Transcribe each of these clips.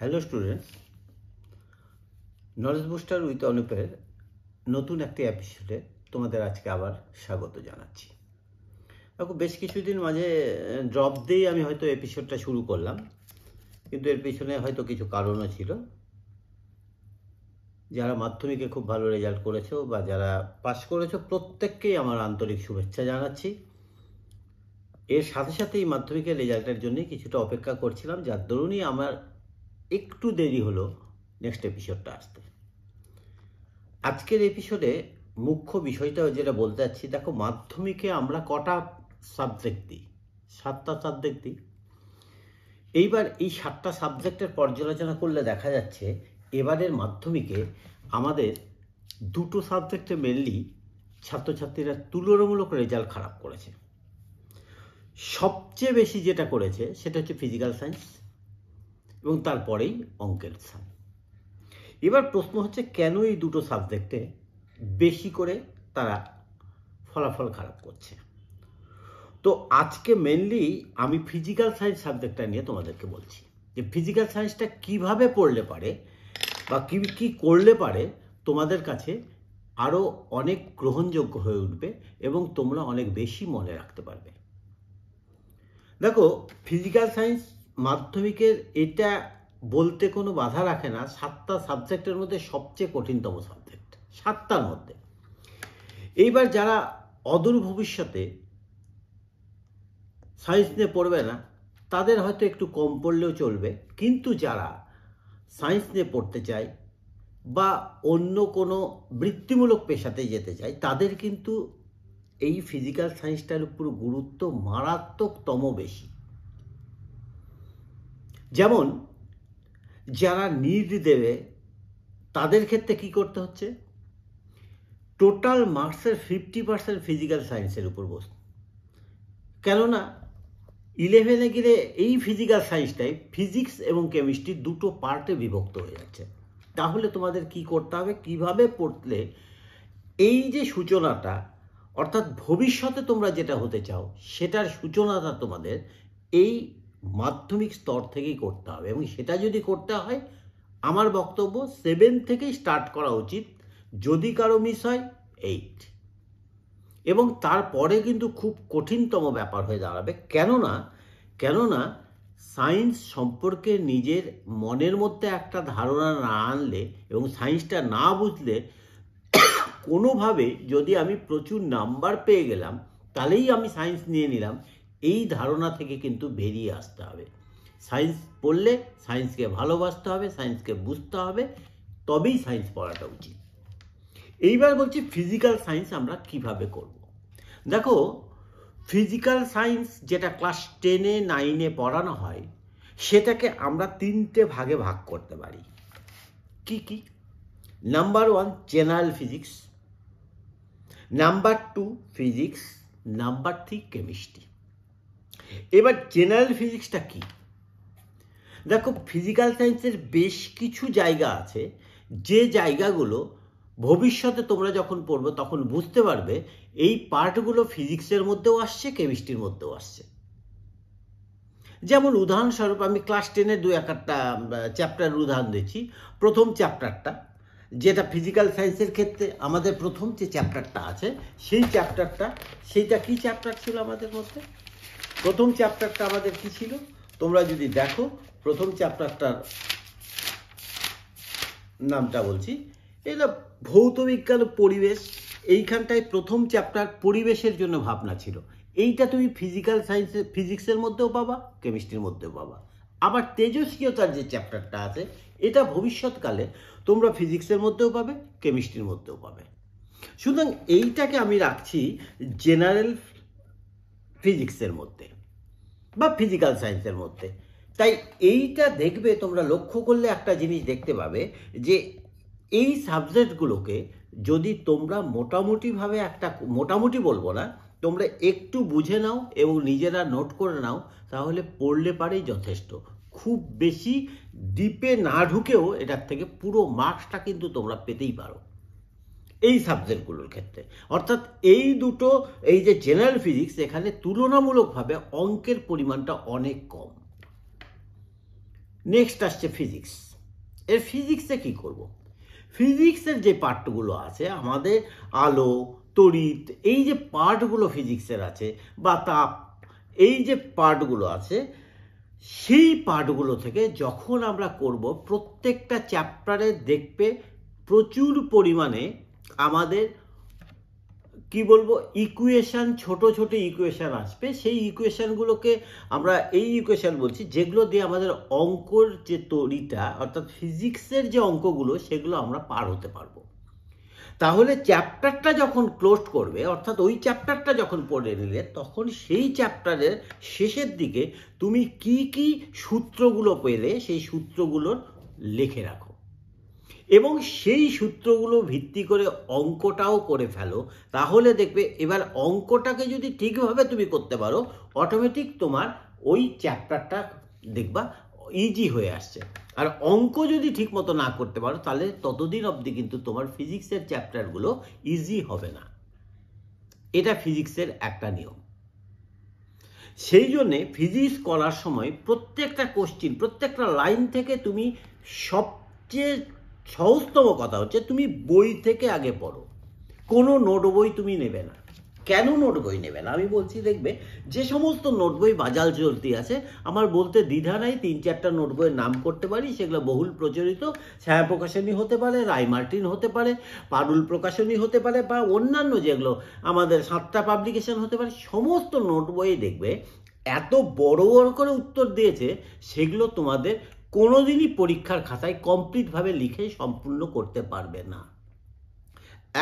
Hello students, knowledge booster with অনুপের নতুন একটি এপিসোডে তোমাদের আজকে আবার স্বাগত জানাচ্ছি। দেখো, বেশ কিছুদিন মাঝে ড্রপ দিয়েই আমি হয়তো এপিসোডটা শুরু করলাম, কিন্তু এর পিছনে হয়তো কিছু কারণও ছিল। যারা মাধ্যমিকে খুব ভালো রেজাল্ট করেছো বা যারা পাস করেছো প্রত্যেককেই আমার আন্তরিক শুভেচ্ছা জানাচ্ছি। এর সাথে সাথে এই মাধ্যমিকের রেজাল্টের জন্যই কিছুটা অপেক্ষা করছিলাম, যার দরুনই আমার একটু দেরি হলো নেক্সট এপিসোডটা আসতে। আজকের এপিসোডে মুখ্য বিষয়টা যেটা বলতে চাচ্ছি, দেখো মাধ্যমিকে আমরা কটা সাবজেক্ট দিই? 7টা সাবজেক্ট দিই। এইবার এই 7টা সাবজেক্টের পর্যালোচনা করলে দেখা যাচ্ছে এবারের মাধ্যমিকে আমাদের দুটো সাবজেক্টে মেনলি ছাত্রছাত্রীরা তুলনামূলক রেজাল্ট খারাপ করেছে। সবচেয়ে বেশি যেটা করেছে সেটা হচ্ছে ফিজিক্যাল সায়েন্স এবং তারপরেই অঙ্কের সায়েন্স। এবার প্রশ্ন হচ্ছে, কেন এই দুটো সাবজেক্টে বেশি করে তারা ফলাফল খারাপ করছে? তো আজকে মেনলি আমি ফিজিক্যাল সায়েন্স সাবজেক্টটা নিয়ে তোমাদেরকে বলছি যে ফিজিক্যাল সায়েন্সটা কিভাবে পড়লে পারে বা কি করলে পারে তোমাদের কাছে আরও অনেক গ্রহণযোগ্য হয়ে উঠবে এবং তোমরা অনেক বেশি মনে রাখতে পারবে। দেখো, ফিজিক্যাল সায়েন্স মাধ্যমিকের এটা বলতে কোনো বাধা রাখে না, 7টা সাবজেক্টের মধ্যে সবচেয়ে কঠিনতম সাবজেক্ট 7টার মধ্যে। এইবার যারা অদূর ভবিষ্যতে সায়েন্স নিয়ে পড়বে না তাদের হয়তো একটু কম পড়লেও চলবে, কিন্তু যারা সায়েন্স নিয়ে পড়তে চায় বা অন্য কোনো বৃত্তিমূলক পেশাতে যেতে চায় তাদের কিন্তু এই ফিজিক্যাল সায়েন্সটার উপর গুরুত্ব মারাত্মকতম বেশি। যেমন যারা নিট দেবে তাদের ক্ষেত্রে কি করতে হচ্ছে, টোটাল মার্কসের 50% ফিজিক্যাল সায়েন্সের উপর বসে। কেননা 11-এ গেলে এই ফিজিক্যাল সায়েন্সটাই ফিজিক্স এবং কেমিস্ট্রি দুটো পার্টে বিভক্ত হয়ে যাচ্ছে। তাহলে তোমাদের কি করতে হবে, কিভাবে পড়লে এই যে সূচনাটা, অর্থাৎ ভবিষ্যতে তোমরা যেটা হতে চাও সেটার সূচনাটা তোমাদের এই মাধ্যমিক স্তর থেকেই করতে হবে। এবং সেটা যদি করতে হয়, আমার বক্তব্য 7 থেকেই স্টার্ট করা উচিত, যদি কারো মিস হয় 8। এবং তারপরে কিন্তু খুব কঠিনতম ব্যাপার হয়ে দাঁড়াবে। কেননা সায়েন্স সম্পর্কে নিজের মনের মধ্যে একটা ধারণা না আনলে এবং সায়েন্সটা না বুঝলে কোনোভাবে যদি আমি প্রচুর নাম্বার পেয়ে গেলাম তাহলেই আমি সায়েন্স নিয়ে নিলাম, এই ধারণা থেকে কিন্তু বেরিয়ে আসতে হবে। সায়েন্স পড়লে সায়েন্সকে ভালোবাসতে হবে, সায়েন্সকে বুঝতে হবে, তবেই সায়েন্স পড়াটা উচিত। এইবার বলছি ফিজিক্যাল সায়েন্স আমরা কিভাবে করব। দেখো, ফিজিক্যাল সায়েন্স যেটা ক্লাস 10-এ 9-এ পড়ানো হয় সেটাকে আমরা 3টে ভাগে ভাগ করতে পারি। কি কি? Number 1 general physics, number 2 physics, number 3 chemistry. এবার জেনারেল ফিজিক্সটা কি? দেখো, ফিজিক্যাল সায়েন্সের বেশ কিছু জায়গা আছে যে জায়গাগুলো ভবিষ্যতে তোমরা যখন পড়বে তখন বুঝতে পারবে এই পার্টগুলো ফিজিক্সের মধ্যেও আসছে, কেমিস্ট্রির মধ্যেও আসছে। যেমন উদাহরণস্বরূপ আমি ক্লাস 10-এর 2-1টা চ্যাপ্টারের উদাহরণ দিচ্ছি। প্রথম চ্যাপ্টারটা যেটা ফিজিক্যাল সায়েন্সের ক্ষেত্রে আমাদের প্রথম যে চ্যাপ্টারটা আছে সেই চ্যাপ্টারটা, সেইটা কি চ্যাপ্টার ছিল আমাদের মধ্যে? প্রথম চ্যাপ্টারটা আমাদের কি ছিল? তোমরা যদি দেখো, প্রথম চ্যাপ্টারটার নামটা বলছি, এটা ভৌত বিজ্ঞান পরিবেশ। এইখানটায় প্রথম চ্যাপ্টার পরিবেশের জন্য ভাবনা ছিল। এইটা তুমি ফিজিক্যাল সায়েন্সের ফিজিক্সের মধ্যেও পাবা, কেমিস্ট্রির মধ্যেও পাবা। আবার তেজস্ক্রিয়তার যে চ্যাপ্টারটা আছে এটা ভবিষ্যৎকালে তোমরা ফিজিক্সের মধ্যেও পাবে, কেমিস্ট্রির মধ্যেও পাবে। সুতরাং এইটাকে আমি রাখছি জেনারেল ফিজিক্সের মধ্যে বা ফিজিক্যাল সায়েন্সের মধ্যে। তাই এইটা দেখবে, তোমরা লক্ষ্য করলে একটা জিনিস দেখতে পাবে যে এই সাবজেক্টগুলোকে যদি তোমরা মোটামুটিভাবে মোটামুটি বলবো না, তোমরা একটু বুঝে নাও এবং নিজেরা নোট করে নাও, তাহলে পড়লে পারেই যথেষ্ট। খুব বেশি ডিপে না ঢুকেও এটার থেকে পুরো মার্কসটা কিন্তু তোমরা পেতেই পারো এই সাবজেক্টগুলোর ক্ষেত্রে। অর্থাৎ এই দুটো, এই যে জেনারেল ফিজিক্স, এখানে তুলনামূলকভাবে অঙ্কের পরিমাণটা অনেক কম। নেক্সট আসছে ফিজিক্স। এর ফিজিক্সে কি করব? ফিজিক্সের যে পার্টগুলো আছে আমাদের আলো, তড়িৎ, এই যে পার্টগুলো ফিজিক্সের আছে, বা তাপ, এই যে পার্টগুলো আছে, সেই পার্টগুলো থেকে যখন আমরা করব প্রত্যেকটা চ্যাপ্টারে দেখবে প্রচুর পরিমাণে আমাদের কি বলবো ইকুয়েশন, ছোট ছোট ইকুয়েশন আসবে। সেই ইকুয়েশনগুলোকে আমরা এই ইকুয়েশন বলছি যেগুলো দিয়ে আমাদের অঙ্কর যে তৈরিটা অর্থাৎ ফিজিক্সের যে অঙ্কগুলো সেগুলো আমরা পার হতে পারবো। তাহলে চ্যাপ্টারটা যখন ক্লোজ করবে অর্থাৎ ওই চ্যাপ্টারটা যখন পড়ে নিলে তখন সেই চ্যাপ্টারের শেষের দিকে তুমি কি কি সূত্রগুলো পেলে সেই সূত্রগুলোর লিখে রাখো এবং সেই সূত্রগুলো ভিত্তি করে অঙ্কটাও করে ফেলো। তাহলে দেখবে এবার অঙ্কটাকে যদি ঠিকভাবে তুমি করতে পারো অটোমেটিক তোমার ওই চ্যাপ্টারটা দেখবা ইজি হয়ে আসছে। আর অঙ্ক যদি ঠিক মতো না করতে পারো তাহলে ততদিন অবধি কিন্তু তোমার ফিজিক্সের চ্যাপ্টারগুলো ইজি হবে না। এটা ফিজিক্সের একটা নিয়ম। সেই জন্যে ফিজিক্স করার সময় প্রত্যেকটা কোশ্চিন, প্রত্যেকটা লাইন থেকে তুমি সবচেয়ে সহজতম কথা হচ্ছে তুমি বই থেকে আগে পড়ো, কোনো নোট বই তুমি নেবে না। কেন নোট বই নেবে না আমি বলছি, দেখবে যে সমস্ত নোট বই বাজার চলতি আছে, আমার বলতে দ্বিধা নাই, 3-4টা নোট বইয়ের নাম করতে পারি, সেগুলো বহুল প্রচলিত। ছায়া প্রকাশনী হতে পারে, রায় মার্টিন হতে পারে, পারুল প্রকাশনী হতে পারে, বা অন্যান্য যেগুলো আমাদের 7টা পাবলিকেশন হতে পারে, সমস্ত নোট বই দেখবে এত বড় বড় করে উত্তর দিয়েছে, সেগুলো তোমাদের কোনোদিনই পরীক্ষার খাতায় কমপ্লিটভাবে লিখে সম্পূর্ণ করতে পারবে না।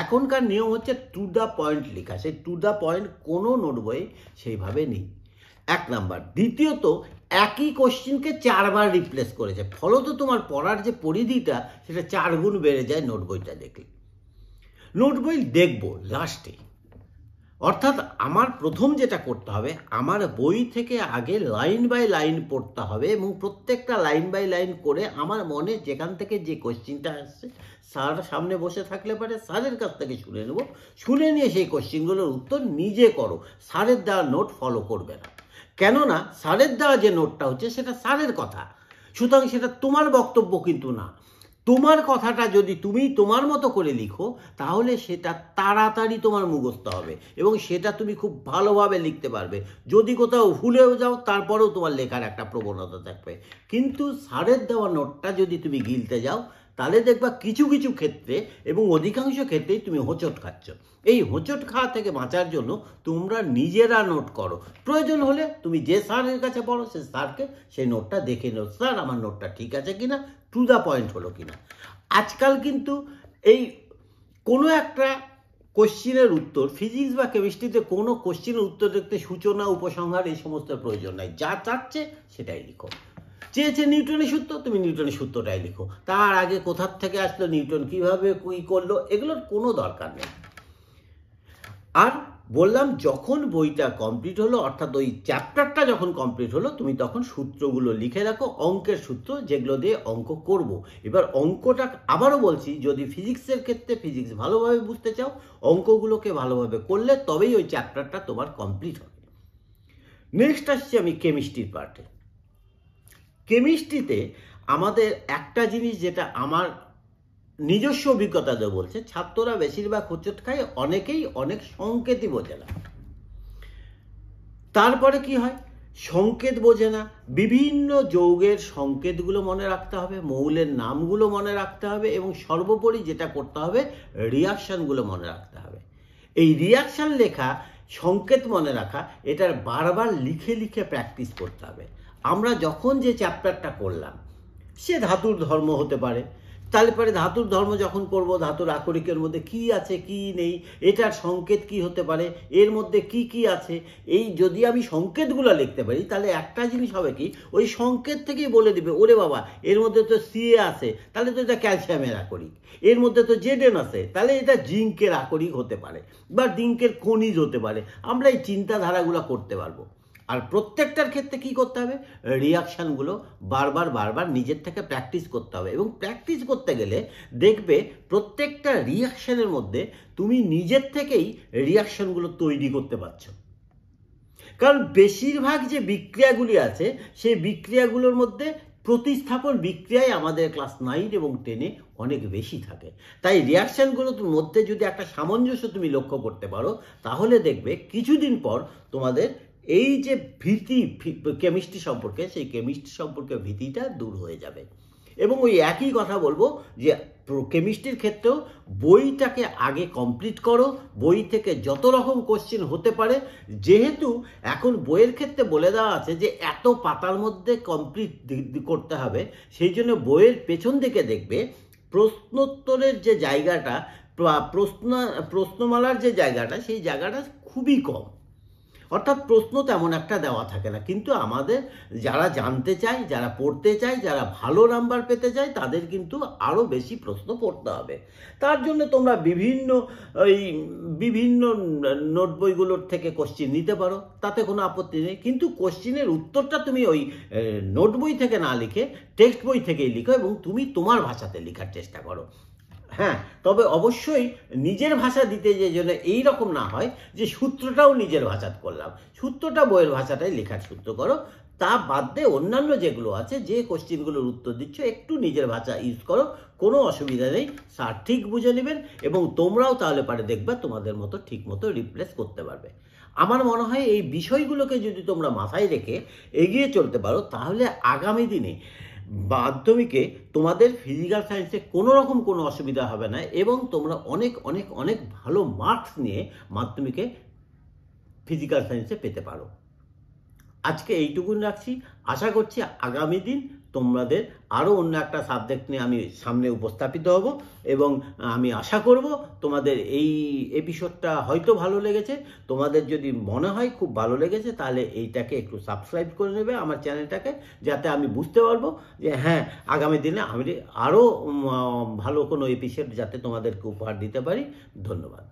এখনকার নিয়ম হচ্ছে টু দ্য পয়েন্ট লেখা, সেই টু দ্য পয়েন্ট কোনো নোট বই সেইভাবে নেই, 1 নাম্বার। দ্বিতীয়ত একই কোশ্চিনকে 4বার রিপ্লেস করেছে, ফলত তোমার পড়ার যে পরিধিটা সেটা 4 গুণ বেড়ে যায় নোট বইটা দেখলে। নোট বই দেখবো লাস্টে, অর্থাৎ আমার প্রথম যেটা করতে হবে আমার বই থেকে আগে লাইন বাই লাইন পড়তে হবে এবং প্রত্যেকটা লাইন বাই লাইন করে আমার মনে যেখান থেকে যে কোশ্চিনটা আসছে স্যার সামনে বসে থাকলে পারে স্যারের কাছ থেকে শুনে নেব, শুনে নিয়ে সেই কোশ্চিনগুলোর উত্তর নিজে করো, স্যারের দেওয়া নোট ফলো করবে না। কেননা স্যারের দেওয়া যে নোটটা হচ্ছে সেটা স্যারের কথা, সুতরাং সেটা তোমার বক্তব্য কিন্তু না। তোমার কথাটা যদি তুমি তোমার মতো করে লিখো তাহলে সেটা তাড়াতাড়ি তোমার মুখস্থ হবে এবং সেটা তুমি খুব ভালোভাবে লিখতে পারবে। যদি কোথাও ভুলেও যাও তারপরেও তোমার লেখার একটা প্রবণতা থাকবে। কিন্তু স্যারের দেওয়া নোটটা যদি তুমি গিলতে যাও তাহলে দেখবা কিছু কিছু ক্ষেত্রে এবং অধিকাংশ ক্ষেত্রেই তুমি হোঁচট খাচ্ছ। এই হোঁচট খাওয়া থেকে বাঁচার জন্য তোমরা নিজেরা নোট করো, প্রয়োজন হলে তুমি যে স্যারের কাছে পড়ো সে স্যারকে সেই নোটটা দেখে নাও, স্যার আমার নোটটা ঠিক আছে কিনা, টু দ্য পয়েন্ট হলো কিনা। আজকাল কিন্তু এই কোনো একটা কোশ্চিনের উত্তর ফিজিক্স বা কেমিস্ট্রিতে কোনো কোশ্চিনের উত্তর দেখতে সূচনা উপসংহার এই সমস্ত প্রয়োজন নাই, যা চাচ্ছে সেটাই লিখো। চেয়েছে নিউটনের সূত্র, তুমি নিউটনের সূত্রটাই লিখো, তার আগে কোথার থেকে আসলো, নিউটন কিভাবে কি করলো, এগুলোর কোনো দরকার নেই। আর বললাম যখন বইটা কমপ্লিট হলো অর্থাৎ ওই চ্যাপ্টারটা যখন কমপ্লিট হলো তুমি তখন সূত্রগুলো লিখে রাখো, অঙ্কের সূত্র যেগুলো দিয়ে অঙ্ক করব। এবার অঙ্কটা আবারও বলছি, যদি ফিজিক্সের ক্ষেত্রে ফিজিক্স ভালোভাবে বুঝতে চাও অঙ্কগুলোকে ভালোভাবে করলে তবেই ওই চ্যাপ্টারটা তোমার কমপ্লিট হবে। নেক্সট আসছি আমি কেমিস্ট্রির পার্টে। কেমিস্ট্রিতে আমাদের একটা জিনিস যেটা আমার নিজস্ব অভিজ্ঞতা দিয়ে বলছে, ছাত্ররা বেশিরভাগ হোঁচট খায়, অনেকেই অনেক সংকেতই বোঝে না। তারপরে কি হয়, সংকেত বোঝে না, বিভিন্ন যৌগের সংকেতগুলো মনে রাখতে হবে, মৌলের নামগুলো মনে রাখতে হবে এবং সর্বোপরি যেটা করতে হবে রিয়াকশানগুলো মনে রাখতে হবে। এই রিয়াকশান লেখা, সংকেত মনে রাখা, এটার বারবার লিখে লিখে প্র্যাকটিস করতে হবে। আমরা যখন যে চ্যাপ্টারটা করলাম সে ধাতুর ধর্ম হতে পারে, তাহলে পরে ধাতুর ধর্ম যখন করব ধাতুর আকরিকের মধ্যে কি আছে কি নেই, এটার সংকেত কি হতে পারে, এর মধ্যে কি কি আছে, এই যদি আমি সংকেতগুলো লিখতে পারি তাহলে একটা জিনিস হবে কি ওই সংকেত থেকেই বলে দিবে ওরে বাবা এর মধ্যে তো সিএ আছে তাহলে তো এটা ক্যালসিয়ামের আকরিক, এর মধ্যে তো জেডেন আছে তাহলে এটা জিঙ্কের আকরিক হতে পারে বা জিঙ্কের খনিজ হতে পারে। আমরা এই চিন্তাধারাগুলো করতে পারবো। আর প্রত্যেকটার ক্ষেত্রে কি করতে হবে, রিয়াকশানগুলো বারবার বারবার নিজের থেকে প্র্যাকটিস করতে হবে এবং প্র্যাকটিস করতে গেলে দেখবে প্রত্যেকটা রিয়াকশানের মধ্যে তুমি নিজের থেকেই রিয়াকশানগুলো তৈরি করতে পারছো। কারণ বেশিরভাগ যে বিক্রিয়াগুলি আছে সেই বিক্রিয়াগুলোর মধ্যে প্রতিস্থাপন বিক্রিয়ায় আমাদের ক্লাস 9 এবং 10-এ অনেক বেশি থাকে। তাই রিয়াকশানগুলোর মধ্যে যদি একটা সামঞ্জস্য তুমি লক্ষ্য করতে পারো, তাহলে দেখবে কিছুদিন পর তোমাদের এই যে ভীতি কেমিস্ট্রি সম্পর্কে, সেই কেমিস্ট্রি সম্পর্কে ভীতিটা দূর হয়ে যাবে। এবং ওই একই কথা বলবো যে কেমিস্ট্রির ক্ষেত্রেও বইটাকে আগে কমপ্লিট করো, বই থেকে যত রকম কোশ্চেন হতে পারে, যেহেতু এখন বইয়ের ক্ষেত্রে বলে দেওয়া আছে যে এত পাতার মধ্যে কমপ্লিট করতে হবে, সেই জন্য বইয়ের পেছন দিকে দেখবে প্রশ্নোত্তরের যে জায়গাটা, প্রশ্নমালার যে জায়গাটা, সেই জায়গাটা খুবই কম, অর্থাৎ প্রশ্ন তেমন একটা দেওয়া থাকে না। কিন্তু আমাদের যারা জানতে চায়, যারা পড়তে চায়, যারা ভালো নাম্বার পেতে চায়, তাদের কিন্তু আরও বেশি প্রশ্ন পড়তে হবে। তার জন্য তোমরা বিভিন্ন নোট বইগুলোর থেকে কোশ্চিন নিতে পারো, তাতে কোনো আপত্তি নেই। কিন্তু কোশ্চিনের উত্তরটা তুমি ওই নোট বই থেকে না লিখে টেক্সট বই থেকেই লিখো এবং তুমি তোমার ভাষাতে লেখার চেষ্টা করো। হ্যাঁ, তবে অবশ্যই নিজের ভাষা দিতে যে জন্য এইরকম না হয় যে সূত্রটাও নিজের ভাষা করলাম, সূত্রটা বইয়ের ভাষাটাই লেখার সূত্র করো। তা বাদ দিয়ে অন্যান্য যেগুলো আছে, যে কোশ্চিনগুলোর উত্তর দিচ্ছ, একটু নিজের ভাষা ইউজ করো, কোনো অসুবিধা নেই। স্যার ঠিক বুঝে নেবেন এবং তোমরাও তাহলে পারে দেখবে তোমাদের মতো ঠিক মতো রিপ্লেস করতে পারবে। আমার মনে হয় এই বিষয়গুলোকে যদি তোমরা মাথায় রেখে এগিয়ে চলতে পারো, তাহলে আগামী দিনে মাধ্যমিকে তোমাদের ফিজিক্যাল সায়েন্সে কোনো রকম কোনো অসুবিধা হবে না এবং তোমরা অনেক অনেক অনেক ভালো মার্কস নিয়ে মাধ্যমিকে ফিজিক্যাল সায়েন্সে পেতে পারো। আজকে এইটুকুন রাখছি। আশা করছি আগামী দিন তোমাদের আরও অন্য একটা সাবজেক্ট নিয়ে আমি সামনে উপস্থাপিত হব এবং আমি আশা করব তোমাদের এই এপিসোডটা হয়তো ভালো লেগেছে। তোমাদের যদি মনে হয় খুব ভালো লেগেছে, তাহলে এইটাকে একটু সাবস্ক্রাইব করে নেবে আমার চ্যানেলটাকে, যাতে আমি বুঝতে পারবো যে হ্যাঁ, আগামী দিনে আমি আরও ভালো কোনো এপিসোড যাতে তোমাদেরকে উপহার দিতে পারি। ধন্যবাদ।